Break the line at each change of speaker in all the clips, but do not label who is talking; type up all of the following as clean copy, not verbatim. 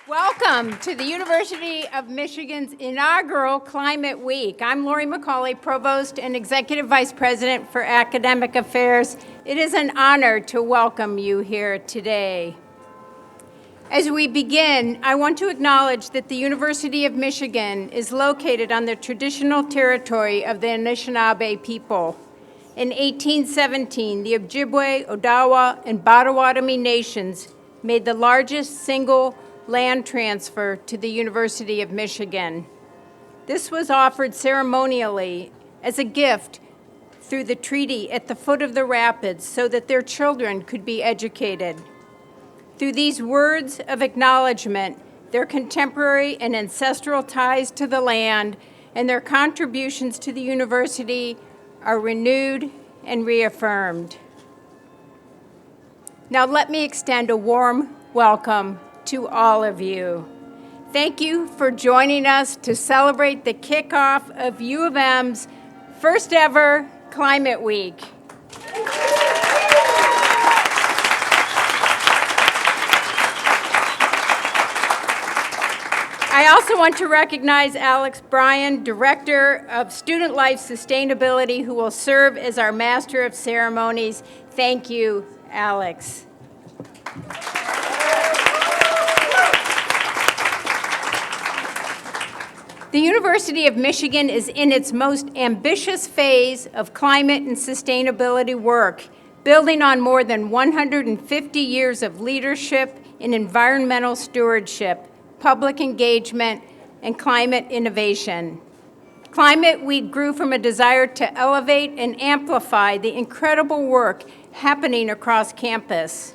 Welcome to the University of Michigan's inaugural Climate Week. I'm Lori McCauley, Provost and Executive Vice President for Academic Affairs. It is an honor to welcome you here today. As we begin, I want to acknowledge that the University of Michigan is located on the traditional territory of the Anishinaabe people. In 1817, the Ojibwe, Odawa, and Potawatomi nations made the largest single land transfer to the University of Michigan. This was offered ceremonially as a gift through the treaty at the foot of the rapids so that their children could be educated. Through these words of acknowledgement, their contemporary and ancestral ties to the land and their contributions to the university are renewed and reaffirmed. Now let me extend a warm welcome to all of you. Thank you for joining us to celebrate the kickoff of U of M's first ever Climate Week. I also want to recognize Alex Bryan, Director of Student Life Sustainability, who will serve as our Master of Ceremonies. Thank you, Alex. The University of Michigan is in its most ambitious phase of climate and sustainability work, building on more than 150 years of leadership in environmental stewardship, public engagement, and climate innovation. Climate Week grew from a desire to elevate and amplify the incredible work happening across campus.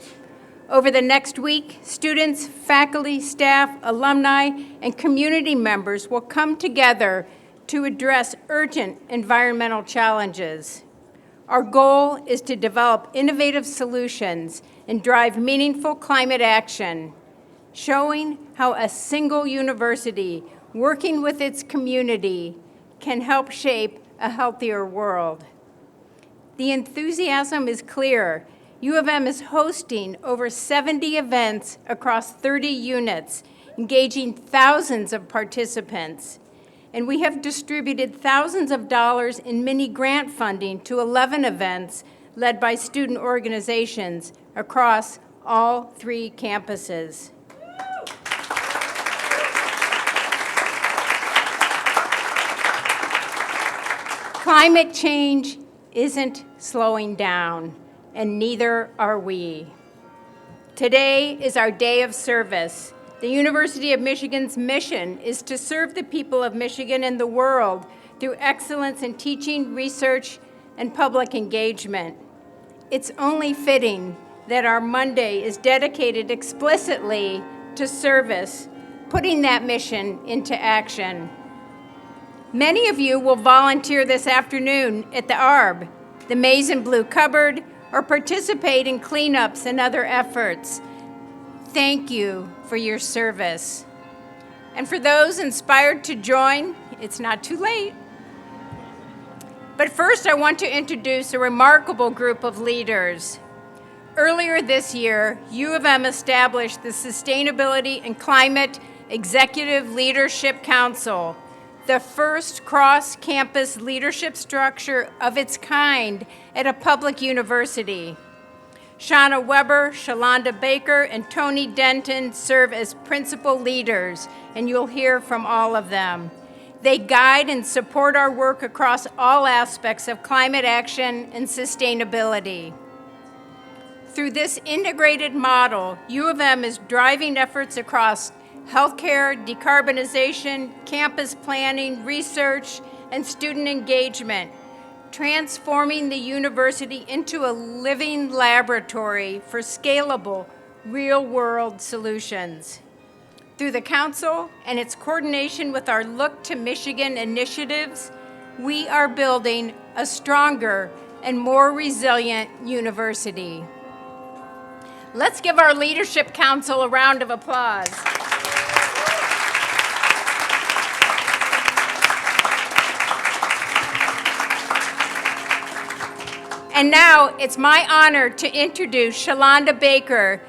Over the next week, students, faculty, staff, alumni, and community members will come together to address urgent environmental challenges. Our goal is to develop innovative solutions and drive meaningful climate action, showing how a single university working with its community can help shape a healthier world. The enthusiasm is clear. U of M is hosting over 70 events across 30 units, engaging thousands of participants. And we have distributed thousands of dollars in mini grant funding to 11 events led by student organizations across all 3 campuses. Climate change isn't slowing down, and neither are we. Today is our day of service. The University of Michigan's mission is to serve the people of Michigan and the world through excellence in teaching, research, and public engagement. It's only fitting that our Monday is dedicated explicitly to service, putting that mission into action. Many of you will volunteer this afternoon at the ARB, the Maize and Blue Cupboard, or participate in cleanups and other efforts. Thank you for your service. And for those inspired to join, it's not too late. But first, I want to introduce a remarkable group of leaders. Earlier this year, U of M established the Sustainability and Climate Executive Leadership Council, the first cross-campus leadership structure of its kind at a public university. Shauna Weber, Shalonda Baker, and Tony Denton serve as principal leaders, and you'll hear from all of them. They guide and support our work across all aspects of climate action and sustainability. Through this integrated model, U of M is driving efforts across healthcare, decarbonization, campus planning, research, and student engagement, transforming the university into a living laboratory for scalable, real-world solutions. Through the Council and its coordination with our Look to Michigan initiatives, we are building a stronger and more resilient university. Let's give our Leadership Council a round of applause. And now it's my honor to introduce Shalonda Baker,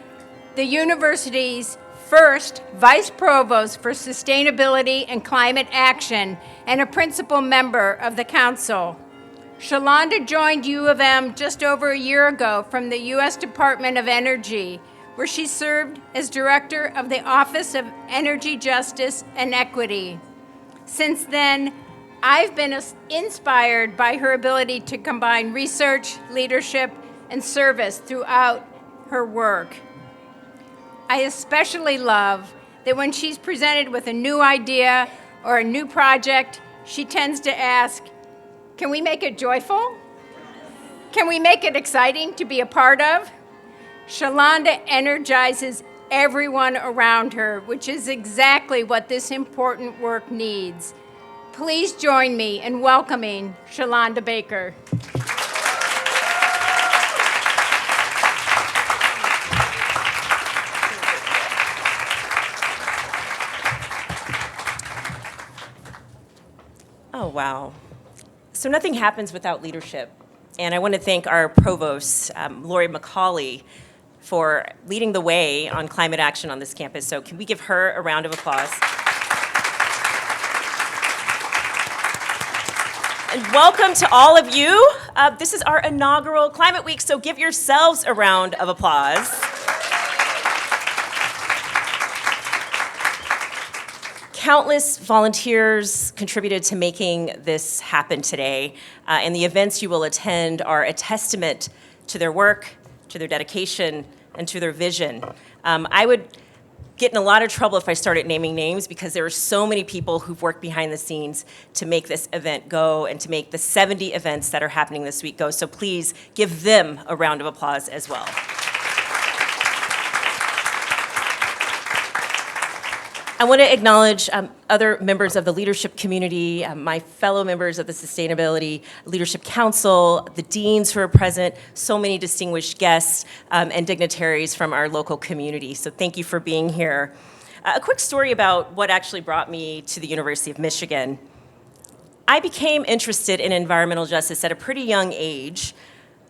the university's First, Vice Provost for Sustainability and Climate Action and a principal member of the Council. Shalonda joined U of M just over a year ago from the U.S. Department of Energy, where she served as Director of the Office of Energy Justice and Equity. Since then, I've been inspired by her ability to combine research, leadership, and service throughout her work. I especially love that when she's presented with a new idea or a new project, she tends to ask, can we make it joyful? Can we make it exciting to be a part of? Shalonda energizes everyone around her, which is exactly what this important work needs. Please join me in welcoming Shalonda Baker.
Oh, wow. So nothing happens without leadership. And I want to thank our provost, Lori McCauley, for leading the way on climate action on this campus. So can we give her a round of applause? And welcome to all of you. This is our inaugural Climate Week, so give yourselves a round of applause. Countless volunteers contributed to making this happen today, and the events you will attend are a testament to their work, to their dedication, and to their vision. I would get in a lot of trouble if I started naming names because there are so many people who've worked behind the scenes to make this event go and to make the 70 events that are happening this week go. So please give them a round of applause as well. I want to acknowledge other members of the leadership community, my fellow members of the Sustainability Leadership Council, the deans who are present, so many distinguished guests and dignitaries from our local community. So thank you for being here. A quick story about what actually brought me to the University of Michigan. I became interested in environmental justice at a pretty young age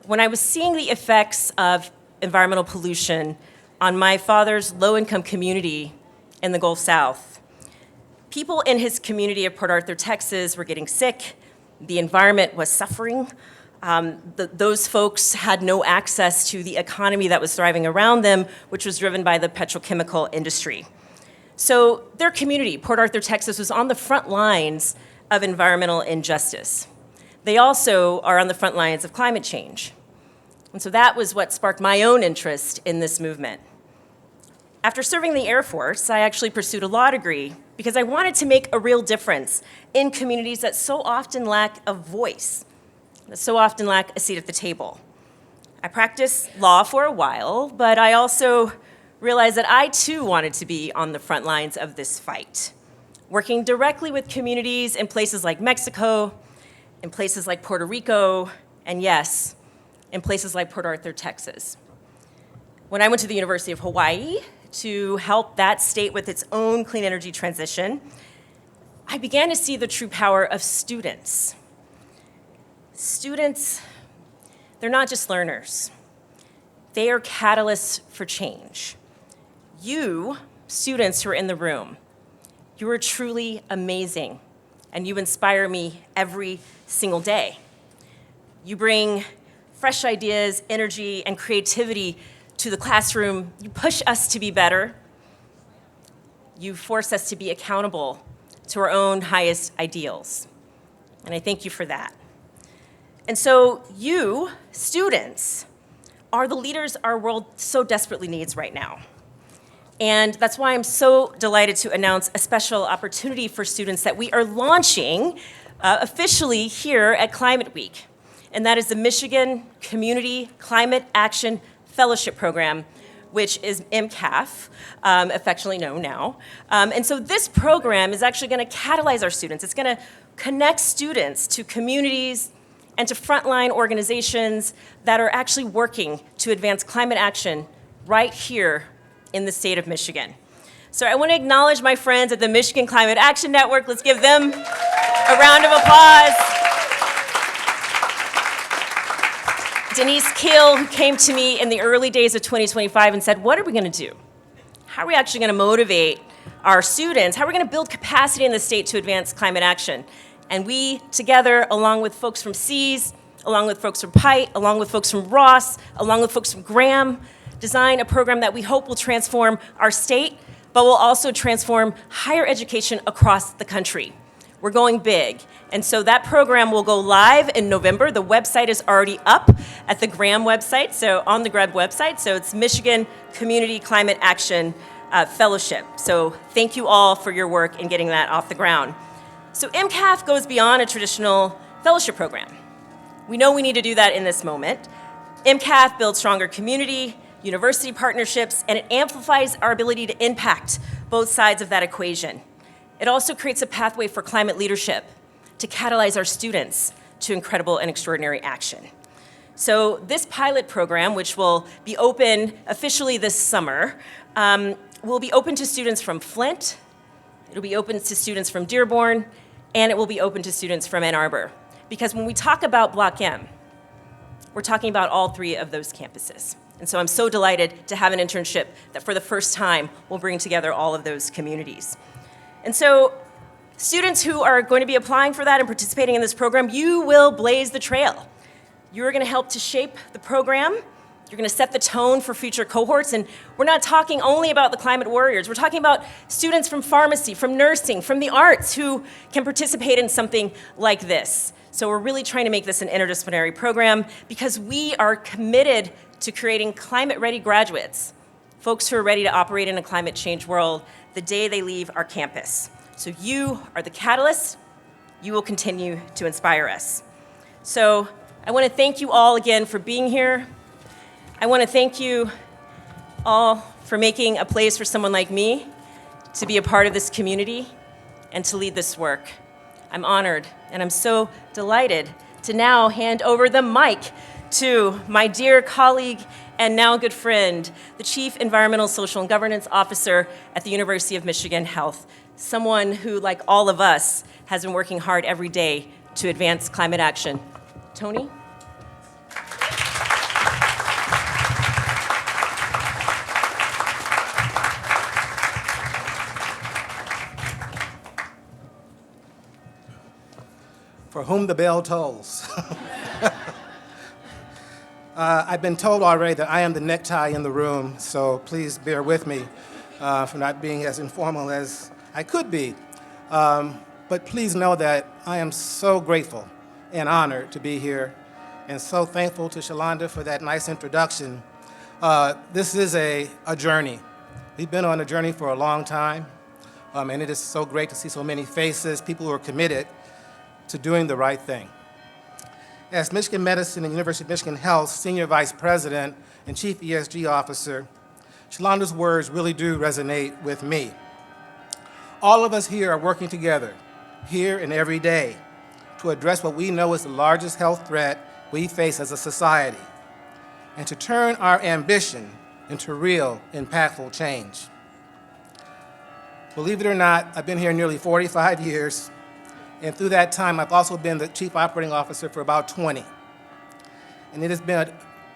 when I was seeing the effects of environmental pollution on my father's low-income community in the Gulf South. People in his community of Port Arthur, Texas were getting sick. The environment was suffering. Those folks had no access to the economy that was thriving around them, which was driven by the petrochemical industry. So their community, Port Arthur, Texas, was on the front lines of environmental injustice. They also are on the front lines of climate change. And so that was what sparked my own interest in this movement. After serving the Air Force, I actually pursued a law degree because I wanted to make a real difference in communities that so often lack a voice, that so often lack a seat at the table. I practiced law for a while, but I also realized that I too wanted to be on the front lines of this fight, working directly with communities in places like Mexico, in places like Puerto Rico, and yes, in places like Port Arthur, Texas. When I went to the University of Hawaii to help that state with its own clean energy transition, I began to see the true power of students. Students, they're not just learners. They are catalysts for change. You, students who are in the room, you are truly amazing, and you inspire me every single day. You bring fresh ideas, energy, and creativity to the classroom. You push us to be better. You force us to be accountable to our own highest ideals. And I thank you for that. And so you, students, are the leaders our world so desperately needs right now. And that's why I'm so delighted to announce a special opportunity for students that we are launching officially here at Climate Week. And that is the Michigan Community Climate Action Fellowship Program, which is MCAF, affectionately known now. And so this program is actually going to catalyze our students. It's going to connect students to communities and to frontline organizations that are actually working to advance climate action right here in the state of Michigan. So I want to acknowledge my friends at the Michigan Climate Action Network. Let's give them a round of applause. Denise Keel, who came to me in the early days of 2025 and said, what are we going to do? how are we actually going to motivate our students? How are we going to build capacity in the state to advance climate action? And we together, along with folks from SEAS, along with folks from Pite, along with folks from Ross, along with folks from Graham, design a program that we hope will transform our state, but will also transform higher education across the country. We're going big. And so that program will go live in November. The website is already up at the Graham website, so on the Greb website. So it's Michigan Community Climate Action Fellowship. So thank you all for your work in getting that off the ground. So MCAF goes beyond a traditional fellowship program. We know we need to do that in this moment. MCAF builds stronger community, university partnerships, and it amplifies our ability to impact both sides of that equation. It also creates a pathway for climate leadership to catalyze our students to incredible and extraordinary action. So this pilot program, which will be open officially this summer, will be open to students from Flint, it'll be open to students from Dearborn, and it will be open to students from Ann Arbor. Because when we talk about Block M, we're talking about all three of those campuses. And so I'm so delighted to have an internship that for the first time will bring together all of those communities. And so students who are going to be applying for that and participating in this program, you will blaze the trail. You're going to help to shape the program. You're going to set the tone for future cohorts. And we're not talking only about the climate warriors. We're talking about students from pharmacy, from nursing, from the arts who can participate in something like this. So we're really trying to make this an interdisciplinary program because we are committed to creating climate-ready graduates, folks who are ready to operate in a climate change world the day they leave our campus. So you are the catalyst. You will continue to inspire us. So I want to thank you all again for being here. I want to thank you all for making a place for someone like me to be a part of this community and to lead this work. I'm honored, and I'm so delighted to now hand over the mic to my dear colleague and now good friend, the Chief Environmental, Social, and Governance Officer at the University of Michigan Health, someone who, like all of us, has been working hard every day to advance climate action. Tony?
For whom the bell tolls. I've been told already that I am the necktie in the room, so please bear with me for not being as informal as I could be. But please know that I am so grateful and honored to be here, and so thankful to Shalonda for that nice introduction. This is a journey. We've been on a journey for a long time, and it is so great to see so many faces, people who are committed to doing the right thing. As Michigan Medicine and University of Michigan Health Senior Vice President and Chief ESG Officer, Shalonda's words really do resonate with me. All of us here are working together, here and every day, to address what we know is the largest health threat we face as a society, and to turn our ambition into real, impactful change. Believe it or not, I've been here nearly 45 years, and through that time, I've also been the Chief Operating Officer for about 20. And it has been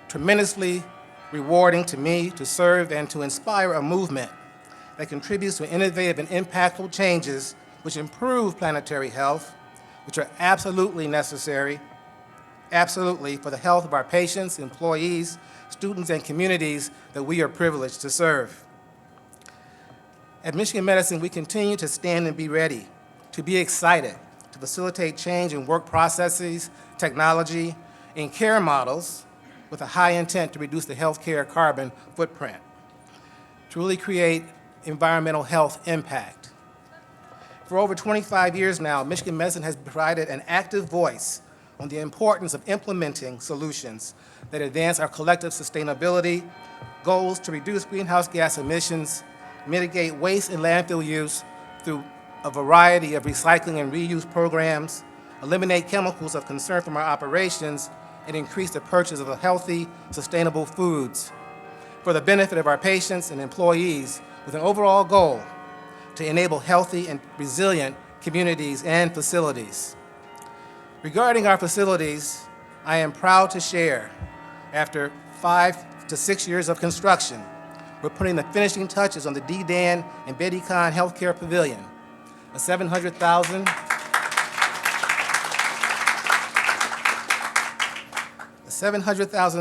tremendously rewarding to me to serve and to inspire a movement that contributes to innovative and impactful changes which improve planetary health, which are absolutely necessary, absolutely, for the health of our patients, employees, students, and communities that we are privileged to serve. At Michigan Medicine, we continue to stand and be ready, to be excited, to facilitate change in work processes, technology, and care models with a high intent to reduce the healthcare carbon footprint, to really create environmental health impact. For over 25 years now, Michigan Medicine has provided an active voice on the importance of implementing solutions that advance our collective sustainability goals to reduce greenhouse gas emissions, mitigate waste and landfill use through a variety of recycling and reuse programs, eliminate chemicals of concern from our operations, and increase the purchase of healthy, sustainable foods for the benefit of our patients and employees, with an overall goal to enable healthy and resilient communities and facilities. Regarding our facilities, I am proud to share, after 5 to 6 years of construction, we're putting the finishing touches on the D. Dan and Betty Kahn Healthcare Pavilion, a 700,000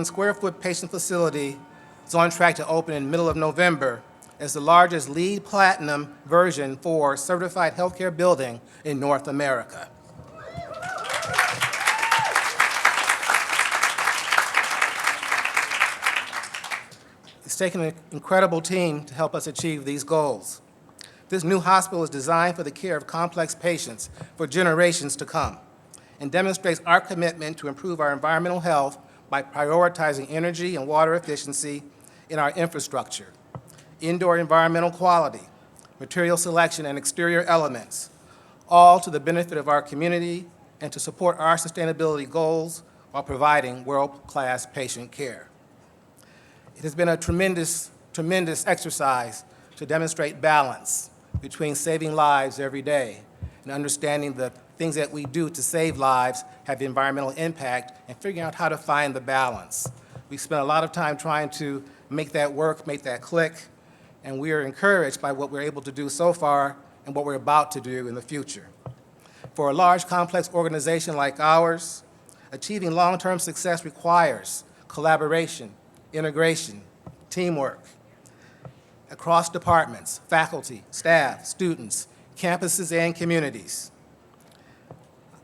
square foot patient facility is on track to open in the middle of November as the largest LEED Platinum version 4 certified healthcare building in North America. It's taken an incredible team to help us achieve these goals. This new hospital is designed for the care of complex patients for generations to come and demonstrates our commitment to improve our environmental health by prioritizing energy and water efficiency in our infrastructure, indoor environmental quality, material selection, and exterior elements, all to the benefit of our community and to support our sustainability goals while providing world-class patient care. It has been a tremendous exercise to demonstrate balance between saving lives every day and understanding the things that we do to save lives have environmental impact and figuring out how to find the balance. We spent a lot of time trying to make that work, make that click, and we are encouraged by what we're able to do so far and what we're about to do in the future. For a large, complex organization like ours, achieving long-term success requires collaboration, integration, teamwork across departments, faculty, staff, students, campuses, and communities.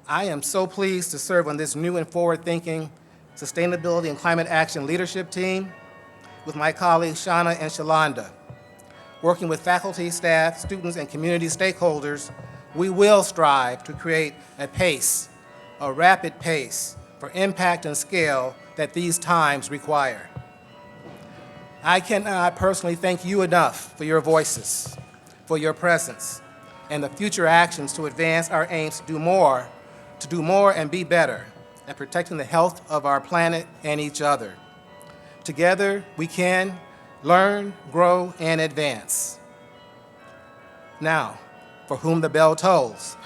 I am so pleased to serve on this new and forward-thinking sustainability and climate action leadership team with my colleagues Shauna and Shalonda. Working with faculty, staff, students, and community stakeholders, we will strive to create a pace, a rapid pace, for impact and scale that these times require. I cannot personally thank you enough for your voices, for your presence, and the future actions to advance our aims to do more and be better at protecting the health of our planet and each other. Together, we can learn, grow, and advance. Now, for whom the bell tolls.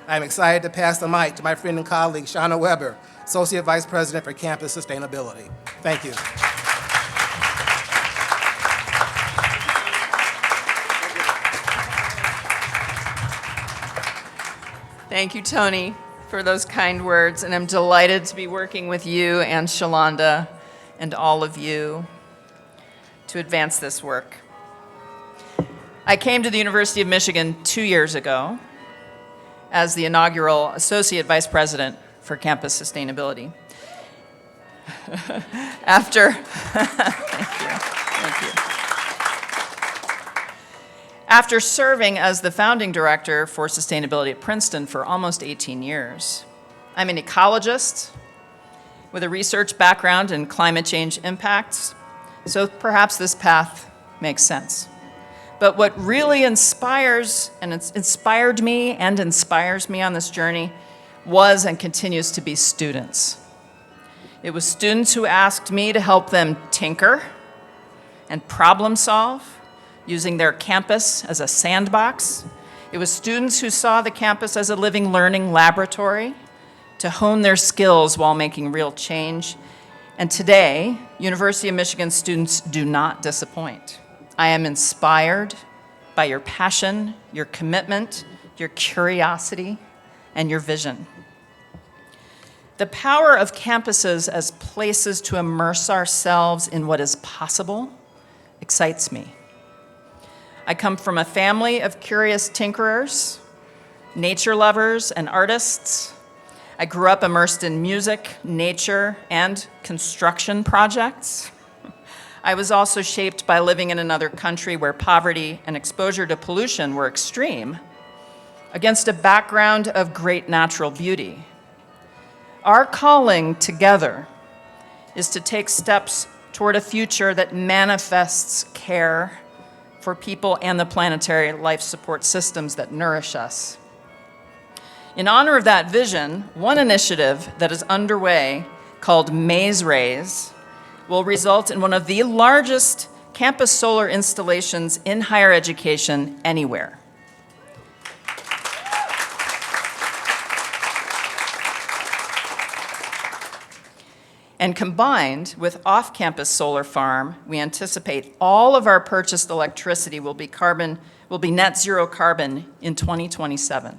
I'm excited to pass the mic to my friend and colleague, Shauna Weber, Associate Vice President for Campus Sustainability. Thank you.
Thank you, Tony, for those kind words, and I'm delighted to be working with you and Shalonda and all of you to advance this work. I came to the University of Michigan 2 years ago as the inaugural Associate Vice President for Campus Sustainability. Thank you. After serving as the founding director for sustainability at Princeton for almost 18 years, I'm an ecologist with a research background in climate change impacts, so perhaps this path makes sense. But what really inspires and it's inspired me and inspires me on this journey was and continues to be students. It was students who asked me to help them tinker and problem solve using their campus as a sandbox. It was students who saw the campus as a living learning laboratory to hone their skills while making real change. And today, University of Michigan students do not disappoint. I am inspired by your passion, your commitment, your curiosity, and your vision. The power of campuses as places to immerse ourselves in what is possible excites me. I come from a family of curious tinkerers, nature lovers, and artists. I grew up immersed in music, nature, and construction projects. I was also shaped by living in another country where poverty and exposure to pollution were extreme, against a background of great natural beauty. Our calling together is to take steps toward a future that manifests care for people and the planetary life support systems that nourish us. In honor of that vision, one initiative that is underway called Maze Rays will result in one of the largest campus solar installations in higher education anywhere. And combined with off-campus solar farm, we anticipate all of our purchased electricity will be net zero carbon in 2027.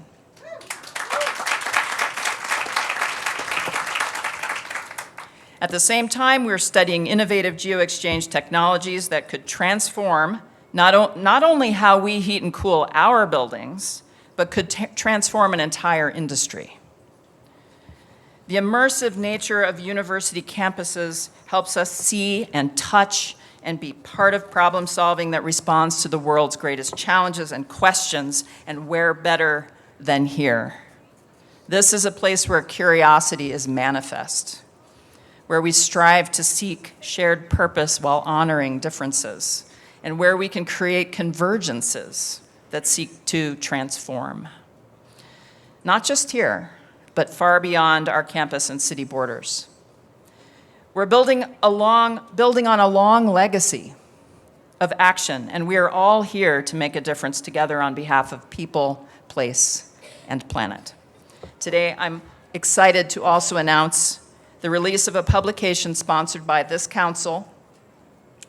At the same time, we're studying innovative geo-exchange technologies that could transform not only how we heat and cool our buildings, but could transform an entire industry. The immersive nature of university campuses helps us see and touch and be part of problem solving that responds to the world's greatest challenges and questions, and where better than here? This is a place where curiosity is manifest, where we strive to seek shared purpose while honoring differences, and where we can create convergences that seek to transform. Not just here, but far beyond our campus and city borders. We're building on a long legacy of action, and we are all here to make a difference together on behalf of people, place, and planet. Today, I'm excited to also announce the release of a publication sponsored by this council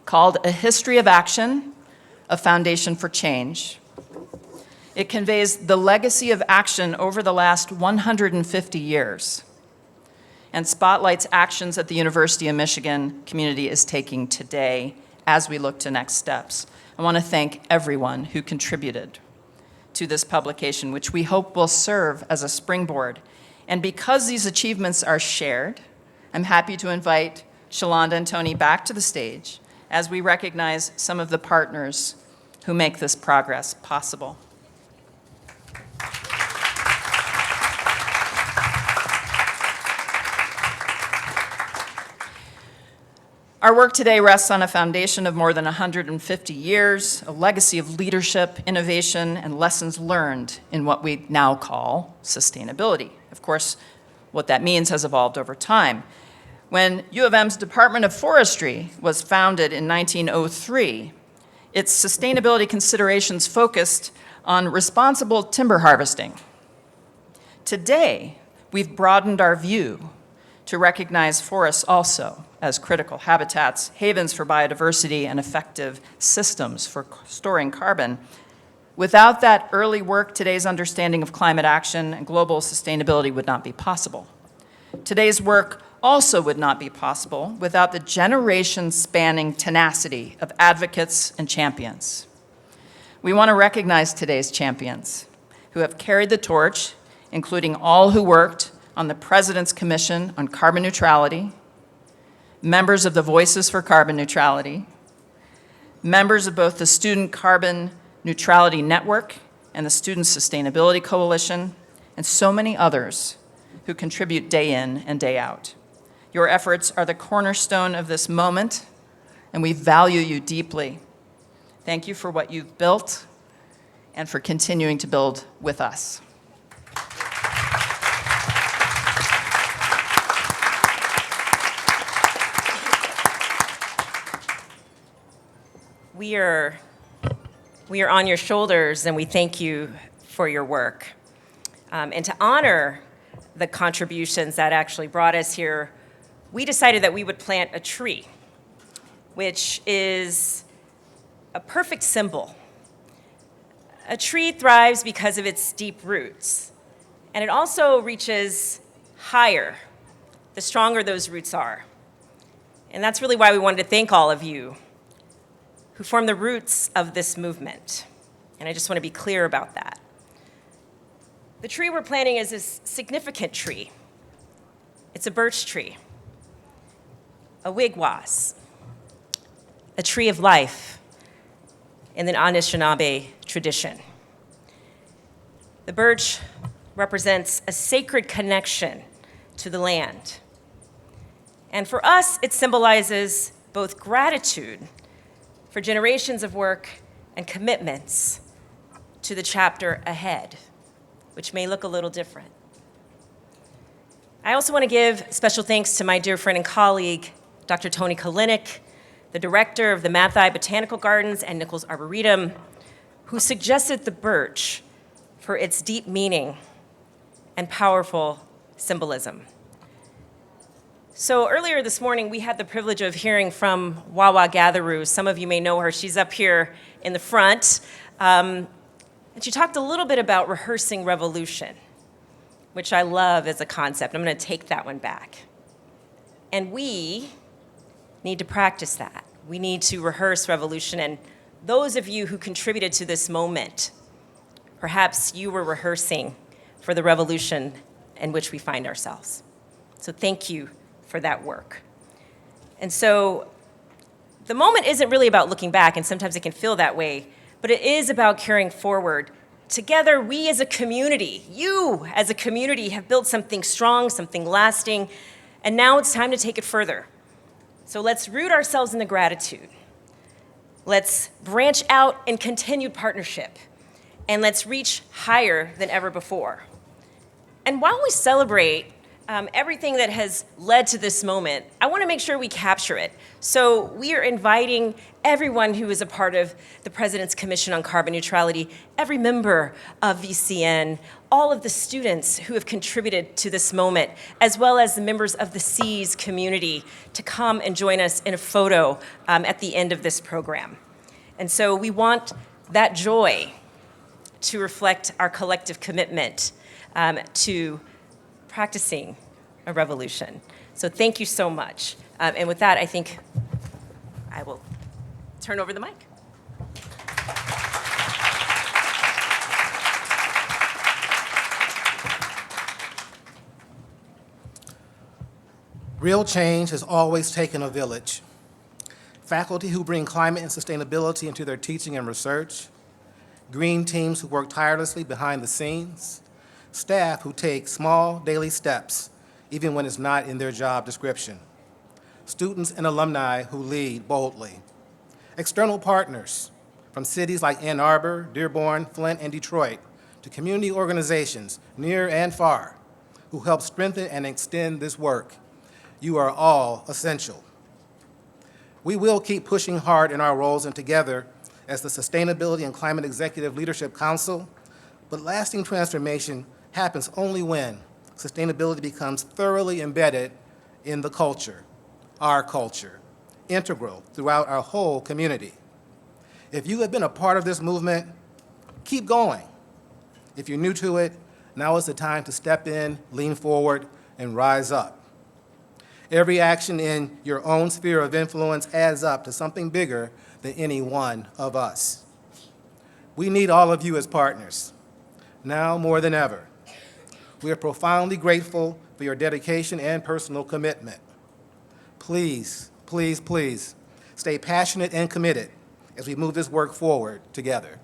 called A History of Action, A Foundation for Change. It conveys the legacy of action over the last 150 years and spotlights actions that the University of Michigan community is taking today as we look to next steps. I want to thank everyone who contributed to this publication, which we hope will serve as a springboard. And because these achievements are shared, I'm happy to invite Shalonda and Tony back to the stage as we recognize some of the partners who make this progress possible. Our work today rests on a foundation of more than 150 years, a legacy of leadership, innovation, and lessons learned in what we now call sustainability. Of course, what that means has evolved over time. When U of M's Department of Forestry was founded in 1903, its sustainability considerations focused on responsible timber harvesting. Today, we've broadened our view to recognize forests also as critical habitats, havens for biodiversity, and effective systems for storing carbon. Without that early work, today's understanding of climate action and global sustainability would not be possible. Today's work also would not be possible without the generation-spanning tenacity of advocates and champions. We want to recognize today's champions who have carried the torch, including all who worked on the President's Commission on Carbon Neutrality, members of the Voices for Carbon Neutrality, members of both the Student Carbon Neutrality Network and the Student Sustainability Coalition, and so many others who contribute day in and day out. Your efforts are the cornerstone of this moment, and we value you deeply. Thank you for what you've built and for continuing to build with us.
We are on your shoulders, and we thank you for your work. And to honor the contributions that actually brought us here, we decided that we would plant a tree, which is a perfect symbol. A tree thrives because of its deep roots, and it also reaches higher the stronger those roots are. And that's really why we wanted to thank all of you who form the roots of this movement. And I just want to be clear about that. The tree we're planting is a significant tree. It's a birch tree, a wigwas, a tree of life in the Anishinaabe tradition. The birch represents a sacred connection to the land. And for us, it symbolizes both gratitude for generations of work and commitments to the chapter ahead, which may look a little different. I also want to give special thanks to my dear friend and colleague, Dr. Tony Kalinick, the director of the Mathai Botanical Gardens and Nichols Arboretum, who suggested the birch for its deep meaning and powerful symbolism. So earlier this morning, we had the privilege of hearing from Wawa Gatheroo. Some of you may know her. She's up here in the front. And she talked a little bit about rehearsing revolution, which I love as a concept. I'm going to take that one back. And we need to practice that. We need to rehearse revolution. And those of you who contributed to this moment, perhaps you were rehearsing for the revolution in which we find ourselves. So thank you for that work. And so the moment isn't really about looking back, and sometimes it can feel that way, but it is about carrying forward. Together, we as a community, you as a community, have built something strong, something lasting, and now it's time to take it further. So let's root ourselves in the gratitude. Let's branch out in continued partnership, and let's reach higher than ever before. And while we celebrate everything that has led to this moment, I want to make sure we capture it. So we are inviting everyone who is a part of the President's Commission on Carbon Neutrality, every member of VCN, all of the students who have contributed to this moment, as well as the members of the SEAS community to come and join us in a photo at the end of this program. And so we want that joy to reflect our collective commitment to practicing a revolution. So thank you so much. And with that, I think I will turn over the mic.
Real change has always taken a village. Faculty who bring climate and sustainability into their teaching and research, green teams who work tirelessly behind the scenes, staff who take small daily steps even when it's not in their job description, students and alumni who lead boldly, external partners from cities like Ann Arbor, Dearborn, Flint, and Detroit, to community organizations near and far who help strengthen and extend this work. You are all essential. We will keep pushing hard in our roles and together as the Sustainability and Climate Executive Leadership Council, but lasting transformation happens only when sustainability becomes thoroughly embedded in the culture, our culture, integral throughout our whole community. If you have been a part of this movement, keep going. If you're new to it, now is the time to step in, lean forward, and rise up. Every action in your own sphere of influence adds up to something bigger than any one of us. We need all of you as partners, now more than ever. We are profoundly grateful for your dedication and personal commitment. Please, please, please, stay passionate and committed as we move this work forward together.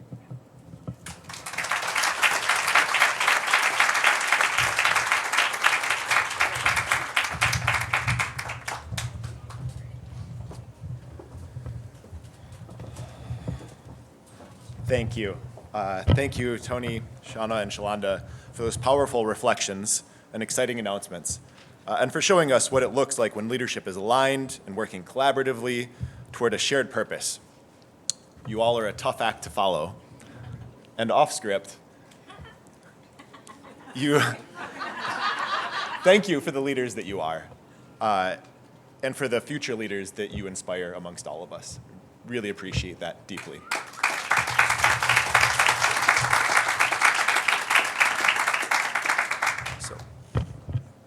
Thank you. Thank you, Tony, Shauna, and Shalonda, for those powerful reflections and exciting announcements, and for showing us what it looks like when leadership is aligned and working collaboratively toward a shared purpose. You all are a tough act to follow. And off script, thank you for the leaders that you are, and for the future leaders that you inspire amongst all of us. Really appreciate that deeply.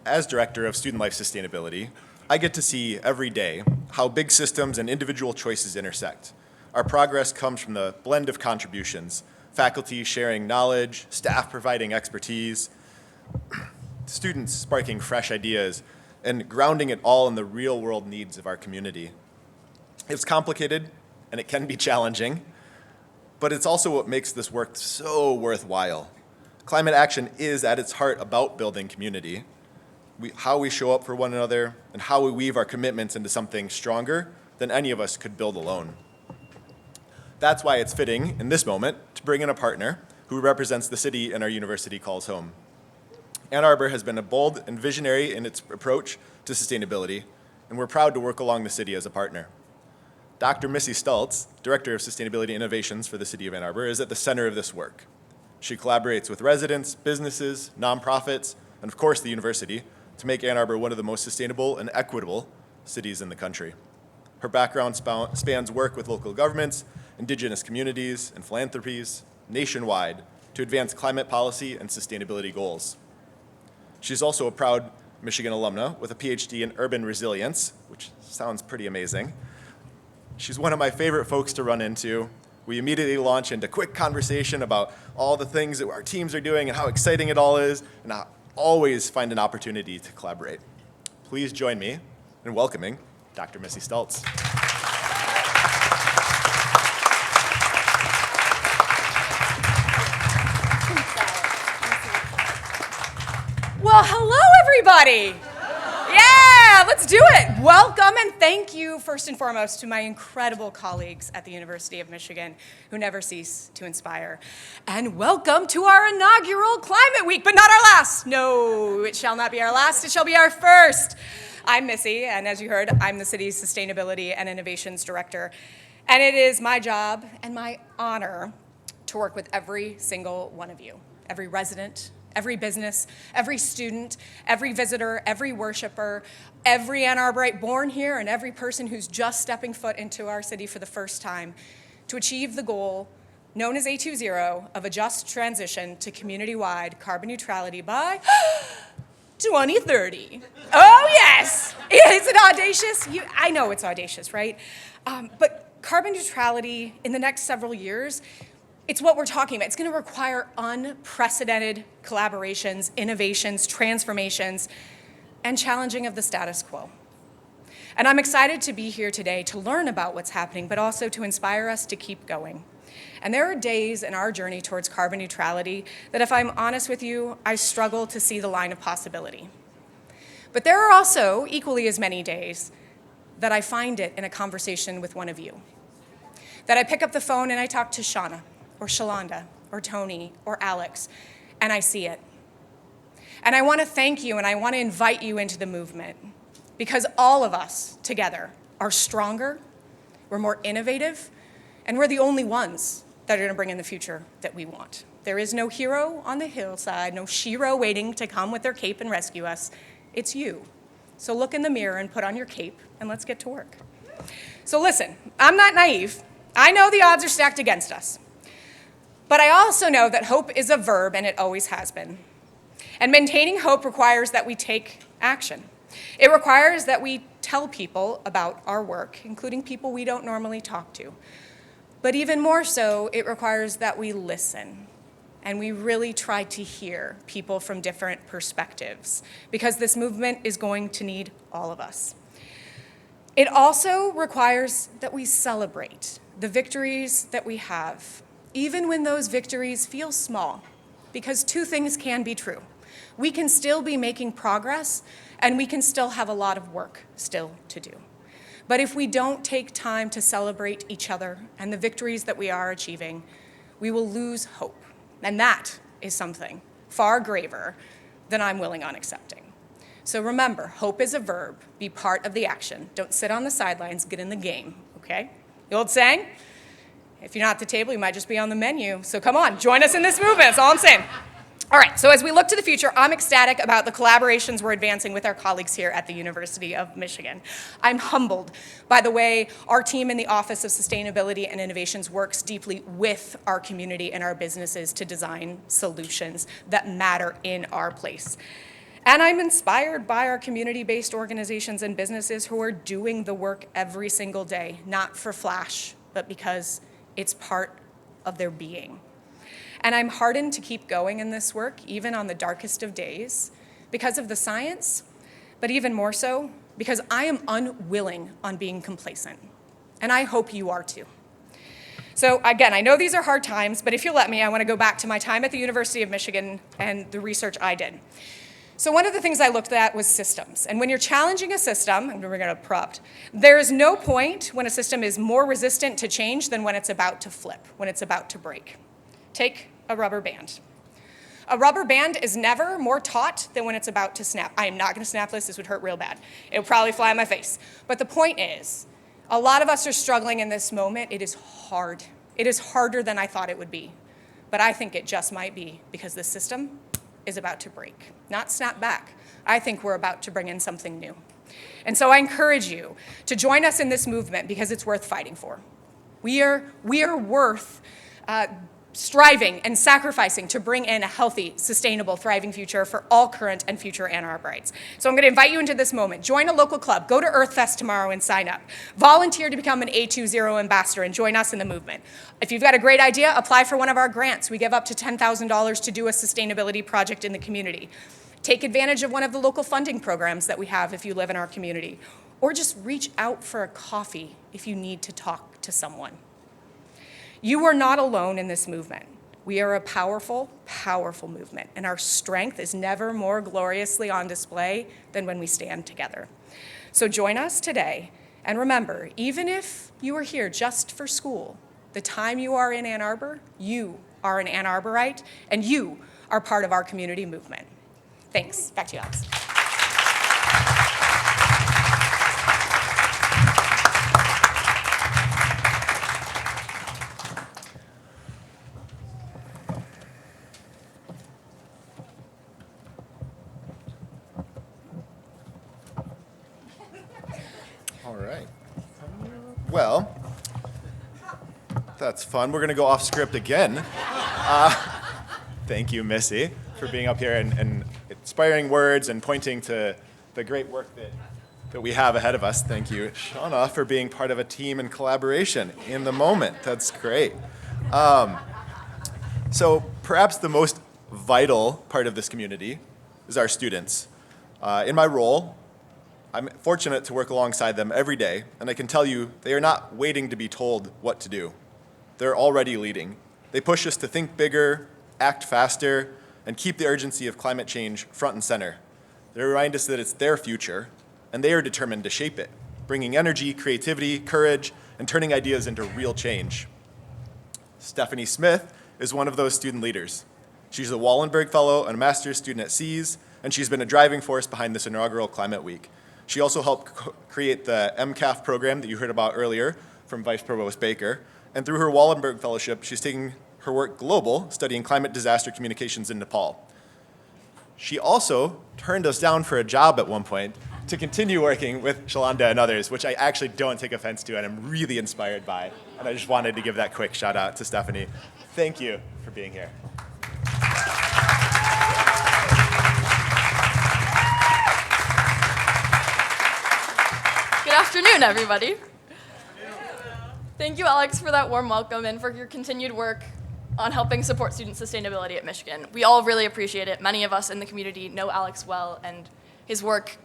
As Director of Student Life Sustainability, I get to see every day how big systems and individual choices intersect. Our progress comes from the blend of contributions, faculty sharing knowledge, staff providing expertise, students sparking fresh ideas, and grounding it all in the real-world needs of our community. It's complicated, and it can be challenging, but it's also what makes this work so worthwhile. Climate action is, at its heart, about building community. How we show up for one another, and how we weave our commitments into something stronger than any of us could build alone. That's why it's fitting, in this moment, to bring in a partner who represents the city and our university calls home. Ann Arbor has been bold and visionary in its approach to sustainability, and we're proud to work along the city as a partner. Dr. Missy Stultz, Director of Sustainability Innovations for the City of Ann Arbor, is at the center of this work. She collaborates with residents, businesses, nonprofits, and of course the university to make Ann Arbor one of the most sustainable and equitable cities in the country. Her background spans work with local governments, indigenous communities, and philanthropies nationwide to advance climate policy and sustainability goals. She's also a proud Michigan alumna with a PhD in urban resilience, which sounds pretty amazing. She's one of my favorite folks to run into. We immediately launch into quick conversation about all the things that our teams are doing and how exciting it all is, and I always find an opportunity to collaborate. Please join me in welcoming Dr. Missy Stultz.
Well, hello, everybody. Yeah, let's do it. Welcome and thank you, first and foremost, to my incredible colleagues at the University of Michigan who never cease to inspire. And welcome to our inaugural Climate Week, but not our last. No, it shall not be our last. It shall be our first. I'm Missy, and as you heard, I'm the city's Sustainability and Innovations Director. And it is my job and my honor to work with every single one of you, every resident, every business, every student, every visitor, every worshiper, every Ann Arborite born here, and every person who's just stepping foot into our city for the first time to achieve the goal known as A20 of a just transition to community-wide carbon neutrality by 2030. Oh, yes. Is it audacious? I know it's audacious, right? But carbon neutrality in the next several years, it's what we're talking about. It's going to require unprecedented collaborations, innovations, transformations, and challenging of the status quo. And I'm excited to be here today to learn about what's happening, but also to inspire us to keep going. And there are days in our journey towards carbon neutrality that, if I'm honest with you, I struggle to see the line of possibility. But there are also equally as many days that I find it in a conversation with one of you. That I pick up the phone and I talk to Shauna, or Shalonda, or Tony, or Alex, and I see it. And I want to thank you and I want to invite you into the movement, because all of us together are stronger, we're more innovative, and we're the only ones that are going to bring in the future that we want. There is no hero on the hillside, no shero waiting to come with their cape and rescue us. It's you. So look in the mirror and put on your cape, and let's get to work. So listen, I'm not naive. I know the odds are stacked against us. But I also know that hope is a verb, and it always has been. And maintaining hope requires that we take action. It requires that we tell people about our work, including people we don't normally talk to. But even more so, it requires that we listen, and we really try to hear people from different perspectives, because this movement is going to need all of us. It also requires that we celebrate the victories that we have, even when those victories feel small, because two things can be true. We can still be making progress, and we can still have a lot of work still to do. But if we don't take time to celebrate each other and the victories that we are achieving, we will lose hope. And that is something far graver than I'm willing on accepting. So remember, hope is a verb. Be part of the action. Don't sit on the sidelines, get in the game, okay? The old saying? If you're not at the table, you might just be on the menu. So come on, join us in this movement. That's all I'm saying. All right, so as we look to the future, I'm ecstatic about the collaborations we're advancing with our colleagues here at the University of Michigan. I'm humbled by the way our team in the Office of Sustainability and Innovations works deeply with our community and our businesses to design solutions that matter in our place. And I'm inspired by our community-based organizations and businesses who are doing the work every single day, not for flash, but because it's part of their being. And I'm heartened to keep going in this work, even on the darkest of days, because of the science, but even more so, because I am unwilling on being complacent. And I hope you are too. So again, I know these are hard times, but if you'll let me, I want to go back to my time at the University of Michigan and the research I did. So one of the things I looked at was systems. And when you're challenging a system, and we're going to prompt, there is no point when a system is more resistant to change than when it's about to flip, when it's about to break. Take a rubber band. A rubber band is never more taut than when it's about to snap. I am not going to snap this. This would hurt real bad. It would probably fly on my face. But the point is, a lot of us are struggling in this moment. It is hard. It is harder than I thought it would be. But I think it just might be because the system is about to break, not snap back. I think we're about to bring in something new. And so I encourage you to join us in this movement because it's worth fighting for. We are worth striving and sacrificing to bring in a healthy, sustainable, thriving future for all current and future Ann Arborites. So I'm going to invite you into this moment. Join a local club. Go to Earth Fest tomorrow and sign up. Volunteer to become an A20 ambassador and join us in the movement. If you've got a great idea, apply for one of our grants. We give up to $10,000 to do a sustainability project in the community. Take advantage of one of the local funding programs that we have if you live in our community. Or just reach out for a coffee if you need to talk to someone. You are not alone in this movement. We are a powerful, powerful movement, and our strength is never more gloriously on display than when we stand together. So join us today, and remember, even if you are here just for school, the time you are in Ann Arbor, you are an Ann Arborite, and you are part of our community movement. Thanks. Back to you, Alex.
All right. Well, that's fun. We're going to go off script again. Thank you, Missy, for being up here and inspiring words and pointing to the great work that we have ahead of us. Thank you, Shauna, for being part of a team and collaboration in the moment. That's great. So perhaps the most vital part of this community is our students. In my role, I'm fortunate to work alongside them every day, and I can tell you they are not waiting to be told what to do. They're already leading. They push us to think bigger, act faster, and keep the urgency of climate change front and center. They remind us that it's their future, and they are determined to shape it, bringing energy, creativity, courage, and turning ideas into real change. Stephanie Smith is one of those student leaders. She's a Wallenberg Fellow and a master's student at SEAS, and she's been a driving force behind this inaugural Climate Week. She also helped create the MCAF program that you heard about earlier from Vice Provost Baker, and through her Wallenberg Fellowship, she's taking her work global, studying climate disaster communications in Nepal. She also turned us down for a job at one point to continue working with Shalonda and others, which I actually don't take offense to and I'm really inspired by. And I just wanted to give that quick shout out to Stephanie. Thank you for being here.
Good afternoon, everybody. Thank you, Alex, for that warm welcome and for your continued work on helping support student sustainability at Michigan. We all really appreciate it. Many of us in the community know Alex well, and his work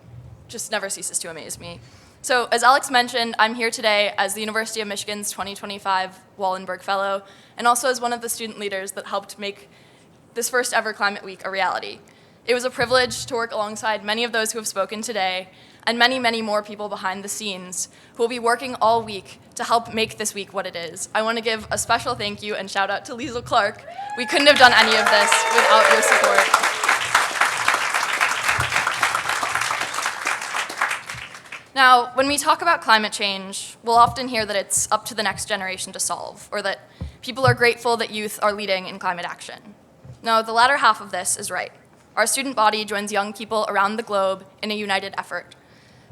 just never ceases to amaze me. So, as Alex mentioned, I'm here today as the University of Michigan's 2025 Wallenberg Fellow, and also as one of the student leaders that helped make this first ever Climate Week a reality. It was a privilege to work alongside many of those who have spoken today, and many, many more people behind the scenes who will be working all week to help make this week what it is. I want to give a special thank you and shout out to Liesl Clark. We couldn't have done any of this without your support. Now, when we talk about climate change, we'll often hear that it's up to the next generation to solve, or that people are grateful that youth are leading in climate action. No, the latter half of this is right. Our student body joins young people around the globe in a united effort.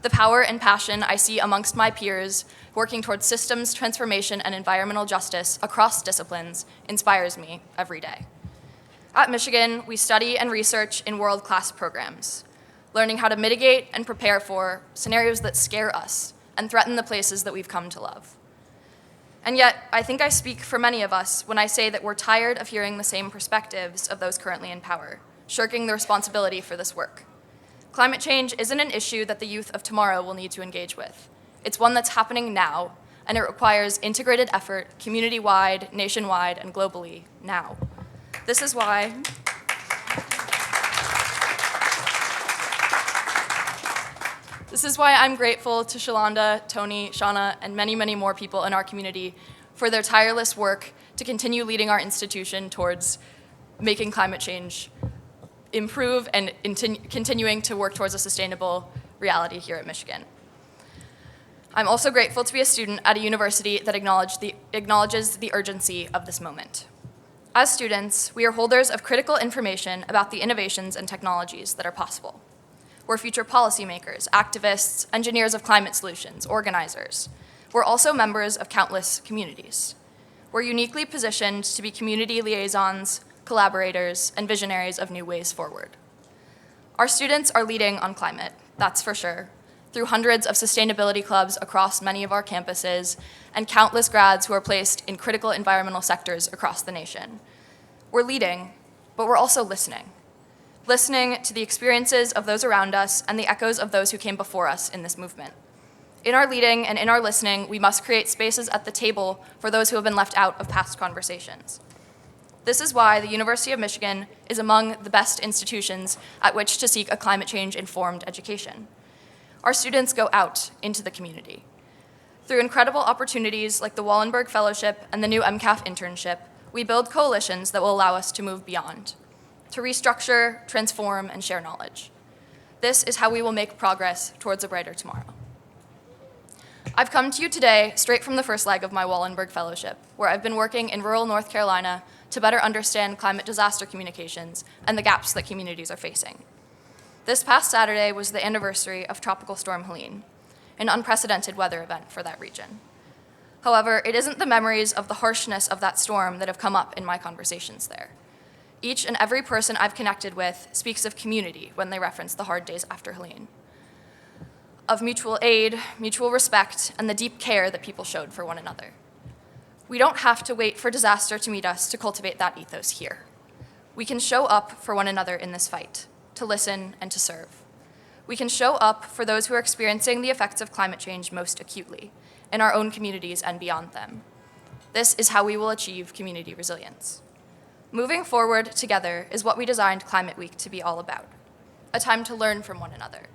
The power and passion I see amongst my peers working towards systems transformation and environmental justice across disciplines inspires me every day. At Michigan, we study and research in world-class programs, learning how to mitigate and prepare for scenarios that scare us and threaten the places that we've come to love. And yet, I think I speak for many of us when I say that we're tired of hearing the same perspectives of those currently in power, shirking the responsibility for this work. Climate change isn't an issue that the youth of tomorrow will need to engage with. It's one that's happening now, and it requires integrated effort, community-wide, nationwide, and globally, now. This is why I'm grateful to Shalonda, Tony, Shauna, and many, many more people in our community for their tireless work to continue leading our institution towards making climate change improve and continuing to work towards a sustainable reality here at Michigan. I'm also grateful to be a student at a university that acknowledges the urgency of this moment. As students, we are holders of critical information about the innovations and technologies that are possible. We're future policymakers, activists, engineers of climate solutions, organizers. We're also members of countless communities. We're uniquely positioned to be community liaisons, collaborators, and visionaries of new ways forward. Our students are leading on climate, that's for sure, through hundreds of sustainability clubs across many of our campuses and countless grads who are placed in critical environmental sectors across the nation. We're leading, but we're also listening. Listening to the experiences of those around us and the echoes of those who came before us in this movement. In our leading and in our listening, we must create spaces at the table for those who have been left out of past conversations. This is why the University of Michigan is among the best institutions at which to seek a climate change-informed education. Our students go out into the community. Through incredible opportunities like the Wallenberg Fellowship and the new MCAF internship, we build coalitions that will allow us to move beyond, to restructure, transform, and share knowledge. This is how we will make progress towards a brighter tomorrow. I've come to you today straight from the first leg of my Wallenberg Fellowship, where I've been working in rural North Carolina to better understand climate disaster communications and the gaps that communities are facing. This past Saturday was the anniversary of Tropical Storm Helene, an unprecedented weather event for that region. However, it isn't the memories of the harshness of that storm that have come up in my conversations there. Each and every person I've connected with speaks of community when they reference the hard days after Helene, of mutual aid, mutual respect, and the deep care that people showed for one another. We don't have to wait for disaster to meet us to cultivate that ethos here. We can show up for one another in this fight, to listen and to serve. We can show up for those who are experiencing the effects of climate change most acutely, in our own communities and beyond them. This is how we will achieve community resilience. Moving forward together is what we designed Climate Week to be all about. A time to learn from one another,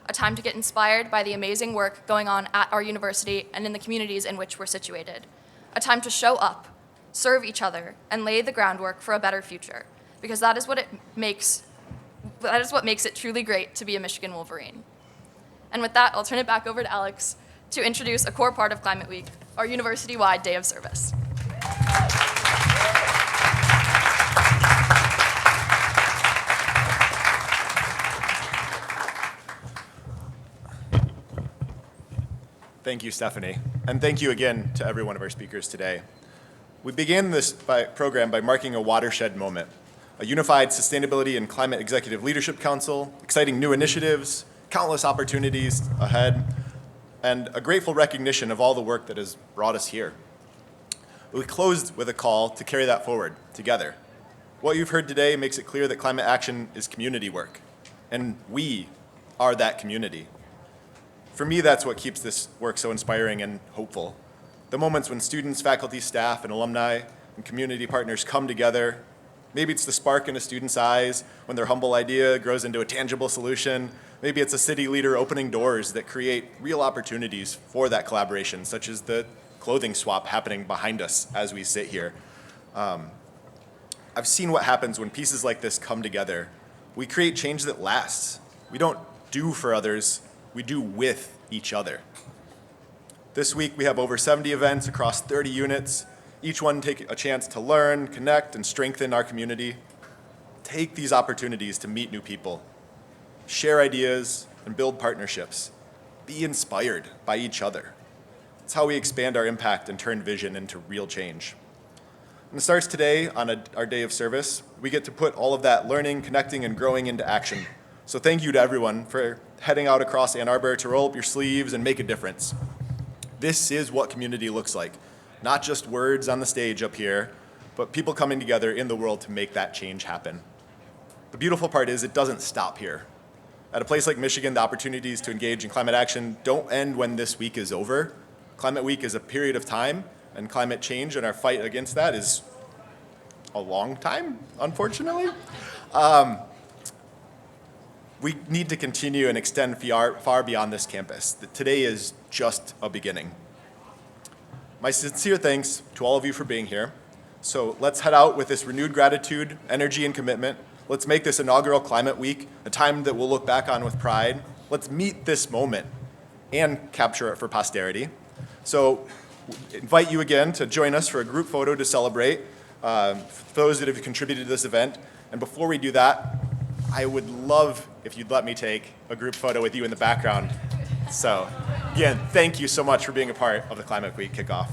a time to get inspired by the amazing work going on at our university and in the communities in which we're situated, a time to show up, serve each other, and lay the groundwork for a better future, because that is what makes it truly great to be a Michigan Wolverine. And with that, I'll turn it back over to Alex to introduce a core part of Climate Week, our university-wide day of service.
Thank you, Stephanie. And thank you again to every one of our speakers today. We began this program by marking a watershed moment, a unified Sustainability and Climate Executive Leadership Council, exciting new initiatives, countless opportunities ahead, and a grateful recognition of all the work that has brought us here. We closed with a call to carry that forward together. What you've heard today makes it clear that climate action is community work, and we are that community. For me, that's what keeps this work so inspiring and hopeful. The moments when students, faculty, staff, and alumni and community partners come together. Maybe it's the spark in a student's eyes when their humble idea grows into a tangible solution. Maybe it's a city leader opening doors that create real opportunities for that collaboration, such as the clothing swap happening behind us as we sit here. I've seen what happens when pieces like this come together. We create change that lasts. We don't do for others, we do with each other. This week we have over 70 events across 30 units. Each one take a chance to learn, connect, and strengthen our community. Take these opportunities to meet new people, share ideas, and build partnerships. Be inspired by each other. It's how we expand our impact and turn vision into real change. And it starts today on our day of service. We get to put all of that learning, connecting, and growing into action. So thank you to everyone for heading out across Ann Arbor to roll up your sleeves and make a difference. This is what community looks like. Not just words on the stage up here, but people coming together in the world to make that change happen. The beautiful part is it doesn't stop here. At a place like Michigan, the opportunities to engage in climate action don't end when this week is over. Climate Week is a period of time, and climate change and our fight against that is a long time, unfortunately. We need to continue and extend far beyond this campus. Today is just a beginning. My sincere thanks to all of you for being here. So let's head out with this renewed gratitude, energy, and commitment. Let's make this inaugural Climate Week a time that we'll look back on with pride. Let's meet this moment and capture it for posterity. So invite you again to join us for a group photo to celebrate. for those that have contributed to this event. And before we do that, I would love if you'd let me take a group photo with you in the background. So, again, thank you so much for being a part of the Climate Week kickoff.